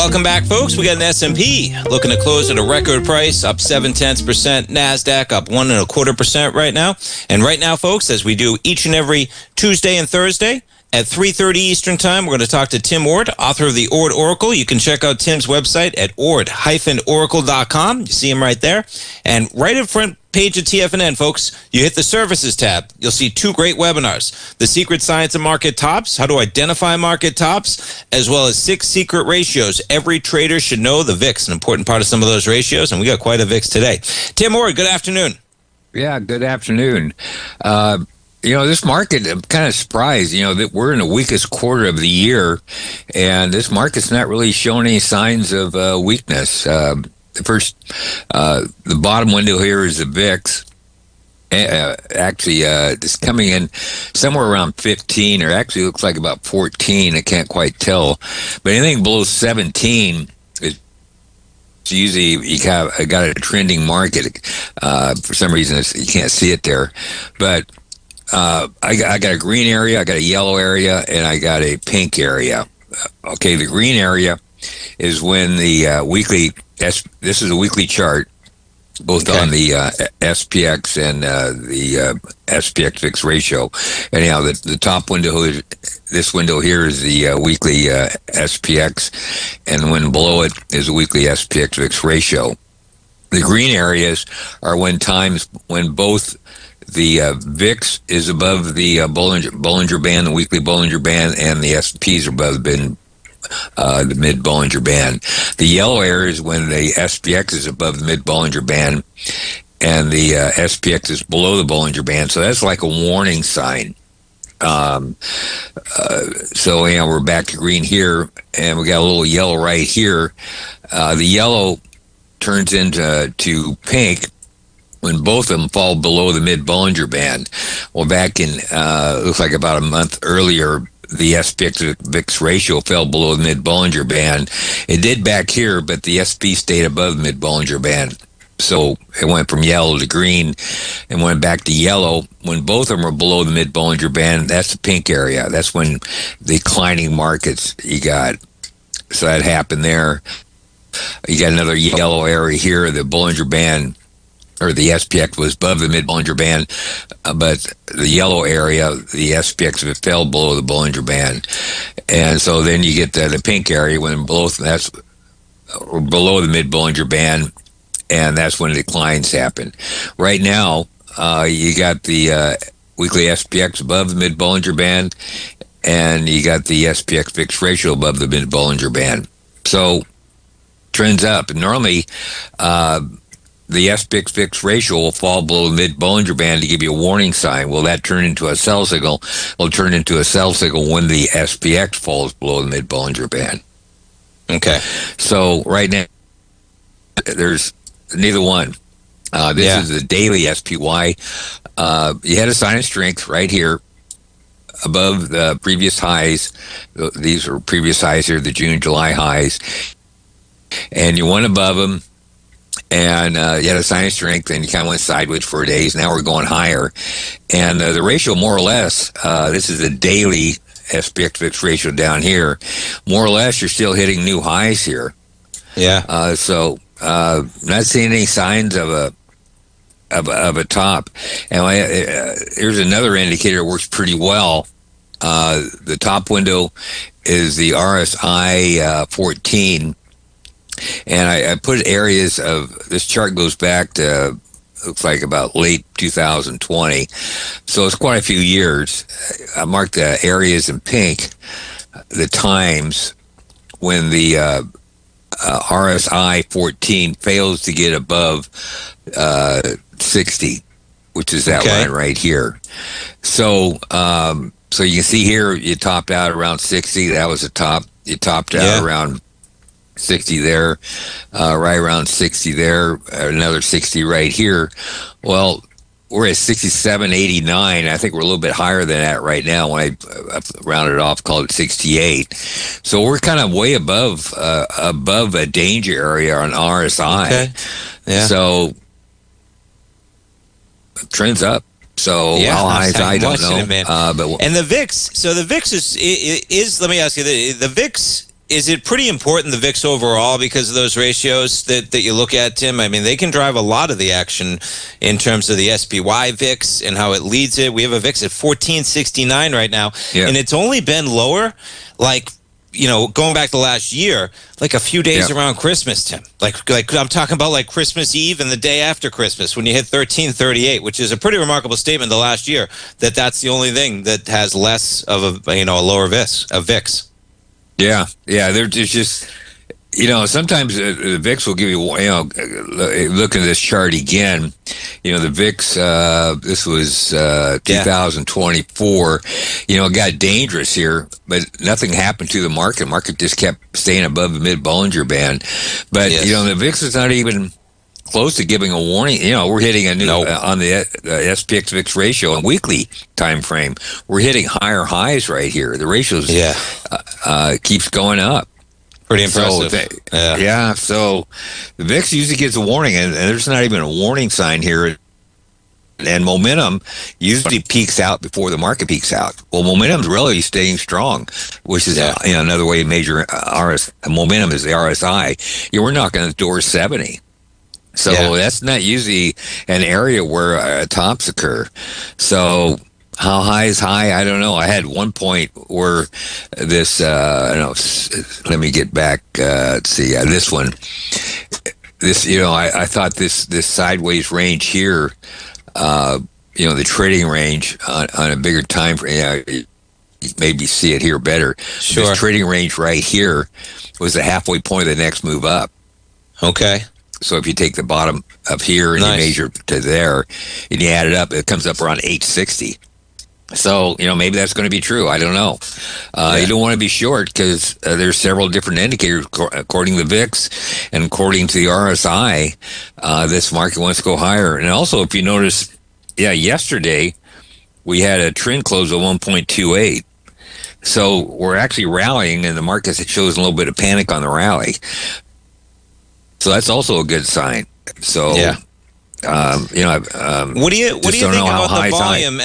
Welcome back, folks. We got an S&P looking to close at a record price, up 0.7%. NASDAQ up 1.25% right now. And right now, folks, as we do each and every Tuesday and Thursday at 3:30 Eastern Time, we're going to talk to Tim Ord, author of the Ord Oracle. You can check out Tim's website at ord-oracle.com. You see him right there. And right in front page of TFNN, folks, you hit the services tab. You'll see two great webinars: The Secret Science of Market Tops, how to identify market tops, as well as 6 secret ratios every trader should know. The VIX, an important part of some of those ratios, and we got quite a VIX today. Tim Ord, good afternoon. Yeah, good afternoon. This market, I'm kind of surprised, that we're in the weakest quarter of the year, and this market's not really showing any signs of weakness. The bottom window here is the VIX. It's coming in somewhere around 15, or actually looks like about 14. I can't quite tell. But anything below 17 is usually you got a trending market. For some reason, you can't see it there. But I got a green area, I got a yellow area, and I got a pink area. Okay, the green area is when the weekly, this is a weekly chart, both on the SPX and the SPX VIX ratio. Anyhow, the top window, this window here is the weekly SPX, and the one below it is the weekly SPX VIX ratio. The green areas are when both the VIX is above the Bollinger Band, the weekly Bollinger Band, and the S&Ps are above the mid-Bollinger Band. The yellow area is when the SPX is above the mid-Bollinger Band, and the SPX is below the Bollinger Band. So that's like a warning sign. We're back to green here, and we got a little yellow right here. The yellow turns into pink when both of them fall below the mid-Bollinger Band. Well, back in, looks like about a month earlier, the SPX VIX ratio fell below the mid-Bollinger Band. It did back here, but the SP stayed above the mid-Bollinger Band. So it went from yellow to green and went back to yellow. When both of them are below the mid-Bollinger Band, that's the pink area. That's when the declining markets you got. So that happened there. You got another yellow area here, the Bollinger Band, or the SPX was above the mid-Bollinger Band, but the yellow area, the SPX fell below the Bollinger Band. And so then you get the pink area when that's below the mid-Bollinger Band, and that's when the declines happen. Right now, you got the weekly SPX above the mid-Bollinger Band, and you got the SPX VIX ratio above the mid-Bollinger Band. So trends up. And normally, the SPX VIX ratio will fall below the mid-Bollinger Band to give you a warning sign. Will that turn into a sell signal? Will turn into a sell signal when the SPX falls below the mid-Bollinger Band. Okay. So right now, there's neither one. This is the daily SPY. You had a sign of strength right here above the previous highs. These are previous highs here, the June, July highs. And you went above them. And you had a sign of strength, and you kind of went sideways for days. Now we're going higher. And the ratio, more or less, this is the daily SPX VIX ratio down here. More or less, you're still hitting new highs here. Yeah. Not seeing any signs of a top. And here's another indicator that works pretty well. The top window is the RSI 14. And I put areas of, this chart goes back to, looks like about late 2020. So it's quite a few years. I marked the areas in pink, the times when the RSI 14 fails to get above 60, which is that line right here. So so you can see here, you topped out around 60. That was the top. You topped out around 60 there, right around 60 there, another 60 right here. Well, we're at 67.89. I think we're a little bit higher than that right now. When I rounded it off, called it 68. So we're kind of way above a danger area on RSI. Okay. Yeah. So trends up. So how high is I don't know. And the VIX. So the VIX is let me ask you, the VIX it pretty important, the VIX overall, because of those ratios that you look at, Tim? I mean, they can drive a lot of the action in terms of the SPY VIX and how it leads it. We have a VIX at 1469 right now, and it's only been lower, like, going back to last year, like a few days around Christmas, Tim. Like I'm talking about like Christmas Eve and the day after Christmas when you hit 1338, which is a pretty remarkable statement the last year, that's the only thing that has less of a lower VIX. Yeah. There's just, sometimes the VIX will give you, look at this chart again, the VIX, this was 2024, it got dangerous here, but nothing happened to the market. Market just kept staying above the mid-Bollinger Band. But, the VIX is not even close to giving a warning. We're hitting a new, on the SPX VIX ratio on weekly time frame, we're hitting higher highs right here. The ratios keeps going up. Pretty impressive. So the VIX usually gets a warning, and there's not even a warning sign here. And momentum usually peaks out before the market peaks out. Well, momentum's really staying strong, which is another way to measure momentum is the RSI. We're knocking on the door 70. So that's not usually an area where tops occur. So how high is high? I don't know. I had one point where this, let me get back, let's see, this one. This, I thought this sideways range here, the trading range on a bigger time frame, maybe see it here better. Sure. This trading range right here was the halfway point of the next move up. Okay. So if you take the bottom of here and you measure to there, and you add it up, it comes up around 860. So, maybe that's going to be true. I don't know. You don't want to be short because there's several different indicators according to the VIX and according to the RSI. This market wants to go higher. And also, if you notice, yesterday we had a trend close of 1.28. So we're actually rallying, and the market shows a little bit of panic on the rally. So that's also a good sign. So, what do you think about the volume?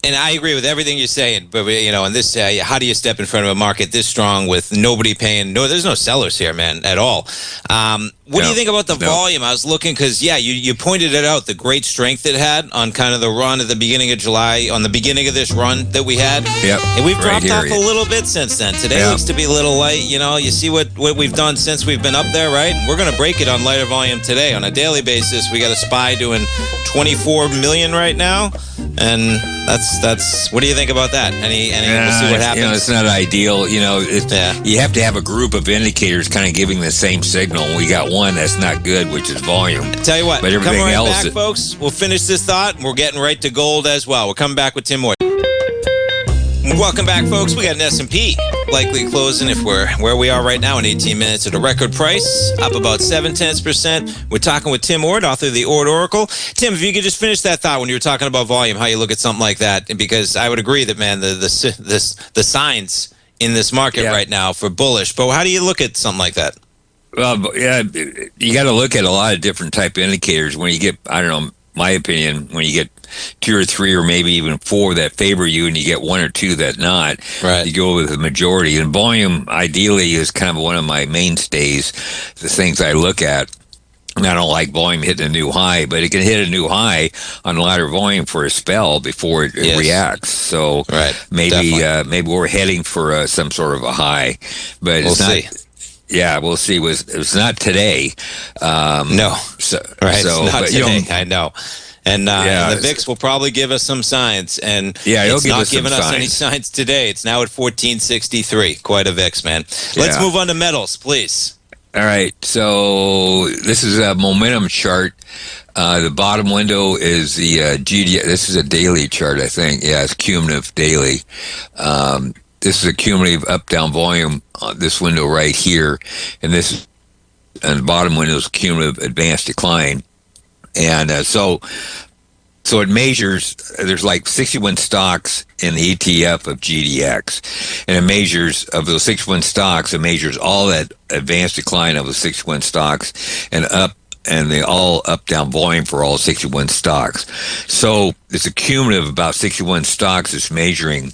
And I agree with everything you're saying, but in this, how do you step in front of a market this strong with nobody paying? No, there's no sellers here, man, at all. What do you think about the volume? I was looking because, you pointed it out, the great strength it had on kind of the run at the beginning of July, on the beginning of this run that we had. Yep. And we've dropped off a little bit since then. Today looks to be a little light. You see what we've done since we've been up there, right? We're going to break it on lighter volume today. On a daily basis, we got a SPY doing 24 million right now. And that's what do you think about that? We'll see what happens. It's not ideal. You have to have a group of indicators kind of giving the same signal. We got one that's not good, which is volume. Tell you what, but everything come right else, back, folks. We'll finish this thought, and we're getting right to gold as well. We're coming back with Tim Moore. Welcome back, folks. We got an S&P likely closing, if we're where we are right now in 18 minutes, at a record price, up about 0.7%. We're talking with Tim Ord, author of the Ord Oracle. Tim, if you could just finish that thought when you were talking about volume, how you look at something like that, because I would agree that, man, the signs in this market right now for bullish. But how do you look at something like that? Well, you got to look at a lot of different type of indicators. When you get, I don't know, my opinion, when you get 2 or 3 or maybe even 4 that favor you, and you get 1 or 2 that not, you go with the majority. And volume, ideally, is kind of one of my mainstays, the things I look at. And I don't like volume hitting a new high, but it can hit a new high on lighter volume for a spell before it reacts. So maybe we're heading for some sort of a high, but we'll see. Yeah, we'll see. It's not today. No. So, it's not today. I know. And the VIX will probably give us some signs. And it's not giving us any signs today. It's now at 1463. Quite a VIX, man. Let's move on to metals, please. All right. So this is a momentum chart. The bottom window is the GDX. This is a daily chart, I think. Yeah, it's cumulative daily. This is a cumulative up-down volume on this window right here, and the bottom window is cumulative advanced decline. And so it measures, there's like 61 stocks in the ETF of GDX, and it measures, of those 61 stocks, it measures all that advanced decline of the 61 stocks and the all up-down volume for all 61 stocks. So it's a cumulative of about 61 stocks is measuring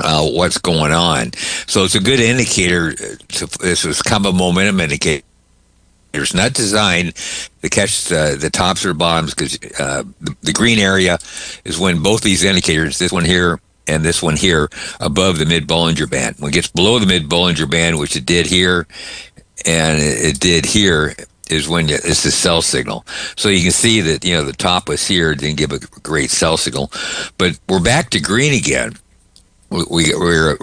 what's going on. So it's a good indicator. This is kind of a momentum indicator. It's not designed to catch the tops or bottoms, because the green area is when both these indicators, this one here and this one here, above the mid-Bollinger Band. When it gets below the mid-Bollinger Band, which it did here and it did here, is when it's the sell signal. So you can see that, the top was here, didn't give a great sell signal. But we're back to green again. We're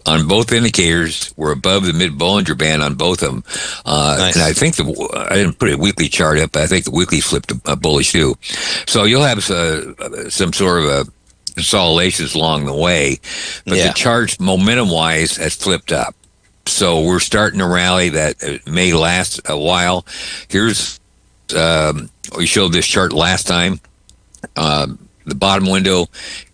on both indicators. We're above the mid-Bollinger Band on both of them. Nice. And I think I didn't put a weekly chart up, but I think the weekly flipped a bullish too. So you'll have some sort of a consolidations along the way, but the chart momentum-wise has flipped up. So we're starting a rally that may last a while. Here's, we showed this chart last time. The bottom window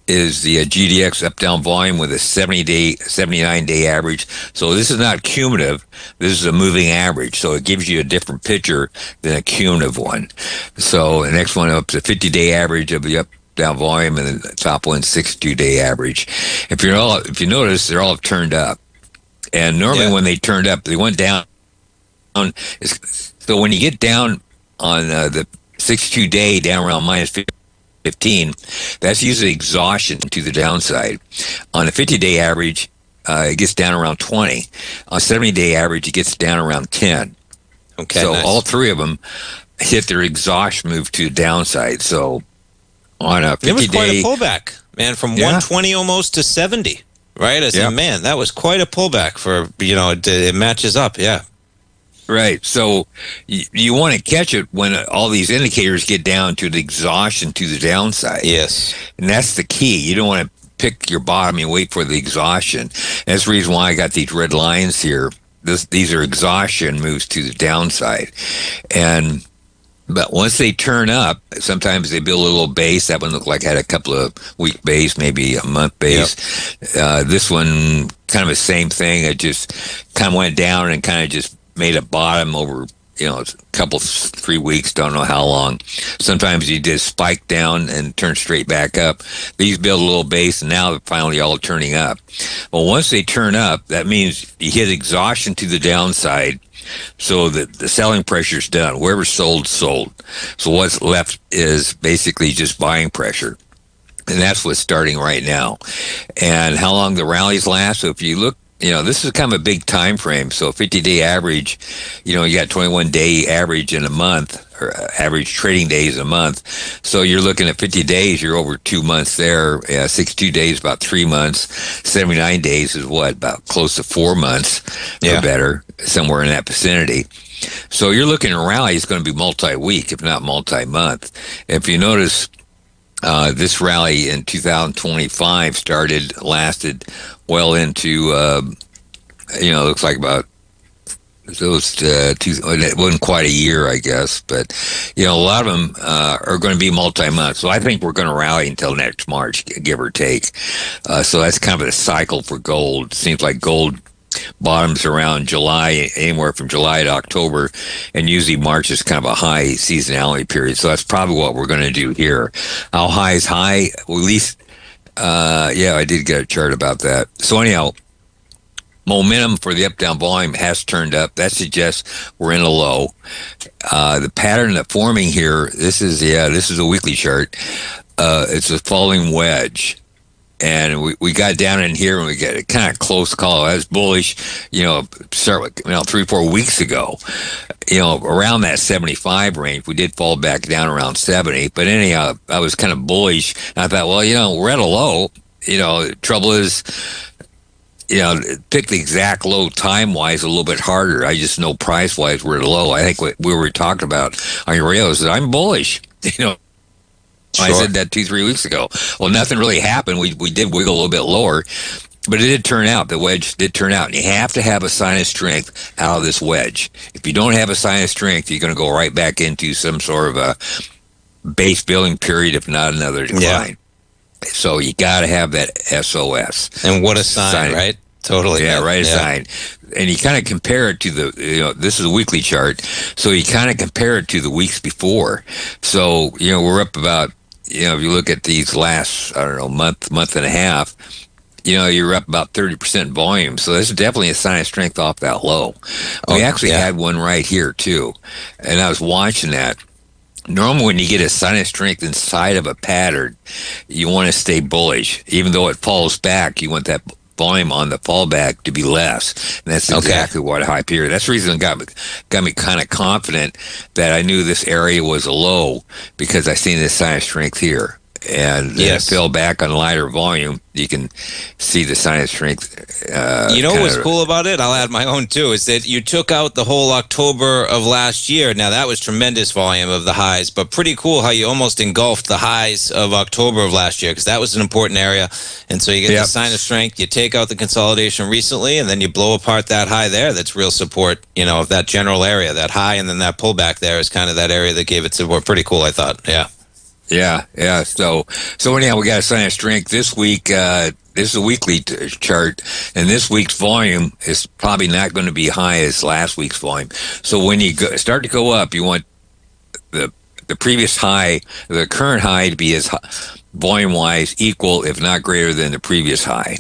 is the GDX up-down volume with a 79-day average. So this is not cumulative. This is a moving average. So it gives you a different picture than a cumulative one. So the next one up is a 50-day average of the up-down volume, and the top one 62-day average. If you notice, they're all turned up. And normally when they turned up, they went down. So when you get down on the 62-day down around minus 15, that's usually exhaustion to the downside. On the 50-day average, it gets down around 20. On 70-day average, it gets down around 10. Okay. So nice. all three of them hit their exhaust move to the downside. So on a 50-day... It was quite a pullback, man, from 120 almost to 70. Right? I said, man, that was quite a pullback for, it matches up. Yeah. Right. So you want to catch it when all these indicators get down to the exhaustion to the downside. Yes. And that's the key. You don't want to pick your bottom and wait for the exhaustion. That's the reason why I got these red lines here. These are exhaustion moves to the downside. But once they turn up, sometimes they build a little base. That one looked like it had a couple of week base, maybe a month base. Yep. This one, kind of the same thing. It just kind of went down and kind of just made a bottom over, a couple, 3 weeks, don't know how long. Sometimes you just spike down and turn straight back up. These build a little base, and now they're finally all turning up. Well, once they turn up, that means you hit exhaustion to the downside. So that the selling pressure is done. Whoever's sold. So what's left is basically just buying pressure. And that's what's starting right now. And how long the rallies last. So if you look, this is kind of a big time frame. So 50-day average, you got 21-day average in a month, or average trading days a month. So you're looking at 50 days, you're over 2 months there. 62 days, about 3 months. 79 days is about close to 4 months or better, somewhere in that vicinity. So you're looking at a rally is going to be multi-week, if not multi-month. If you notice, this rally in 2025 lasted well into, looks like about it wasn't quite a year, I guess, but a lot of them are going to be multi-month. So I think we're going to rally until next March, give or take. So that's kind of a cycle for gold. It seems like gold bottoms around July, anywhere from July to October, and usually March is kind of a high seasonality period. So that's probably what we're going to do here. How high is high? Well, at least, I did get a chart about that. So anyhow, momentum for the up-down volume has turned up. That suggests we're in a low. The pattern that's forming here, this is a weekly chart. It's a falling wedge. And we got down in here and we got a kind of close call. I was bullish, start with, 3-4 weeks ago, around that 75 range. We did fall back down around 70. But anyhow, I was kind of bullish. And I thought, well, we're at a low. Trouble is, pick the exact low time-wise a little bit harder. I just know price-wise we're at a low. I think what we were talking about on your radio is that I'm bullish, Sure. I said that 2-3 weeks ago. Well, nothing really happened. We did wiggle a little bit lower, but it did turn out. The wedge did turn out. And you have to have a sign of strength out of this wedge. If you don't have a sign of strength, you're going to go right back into some sort of a base building period, if not another decline. Yeah. So you got to have that SOS. And what a sign, right? Totally. Yeah, right. A sign. And you kind of compare it to this is a weekly chart. So you kind of compare it to the weeks before. So, we're up about, if you look at these last, month and a half, you're up about 30% volume. So this is definitely a sign of strength off that low. We actually had one right here too. And I was watching that. Normally when you get a sign of strength inside of a pattern, you want to stay bullish. Even though it falls back, you want that volume on the fallback to be less. And that's exactly what I here. That's the reason it got me kind of confident that I knew this area was a low, because I seen this sign of strength here. And then it fell back on lighter volume. You can see the sign of strength. You know what was cool about it? I'll add my own too, is that you took out the whole October of last year. Now that was tremendous volume of the highs, but pretty cool how you almost engulfed the highs of October of last year, because that was an important area. And so you get the sign of strength, you take out the consolidation recently, and then you blow apart that high there. That's real support, of that general area, that high, and then that pullback there is kind of that area that gave it support. Pretty cool, I thought. Yeah. Yeah. So anyhow, we got a sign of strength this week. This is a weekly chart, and this week's volume is probably not going to be high as last week's volume. So when you start to go up, you want the previous high, the current high, to be as volume-wise equal, if not greater than the previous high.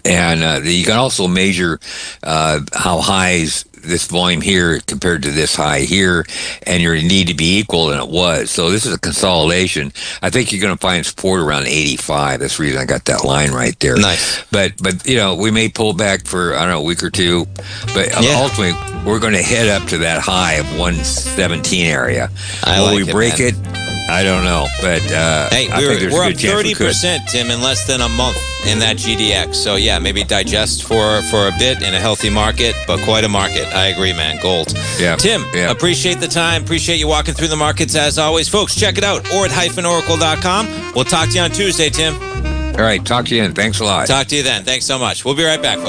And you can also measure how highs this volume here compared to this high here, and you need to be equal, and it was. So this is a consolidation. I think you're going to find support around 85. That's the reason I got that line right there. Nice. But we may pull back for, I don't know, a week or two, but ultimately we're going to head up to that high of 117 area. Will we break it? I don't know, but hey, we're up 30%, Tim, in less than a month in that GDX. So yeah, maybe digest for a bit in a healthy market, but quite a market. I agree, man. Gold. Yeah. Tim, appreciate the time. Appreciate you walking through the markets as always. Folks, check it out, ord-oracle.com. We'll talk to you on Tuesday, Tim. All right, talk to you then. Thanks a lot. Talk to you then. Thanks so much. We'll be right back, folks.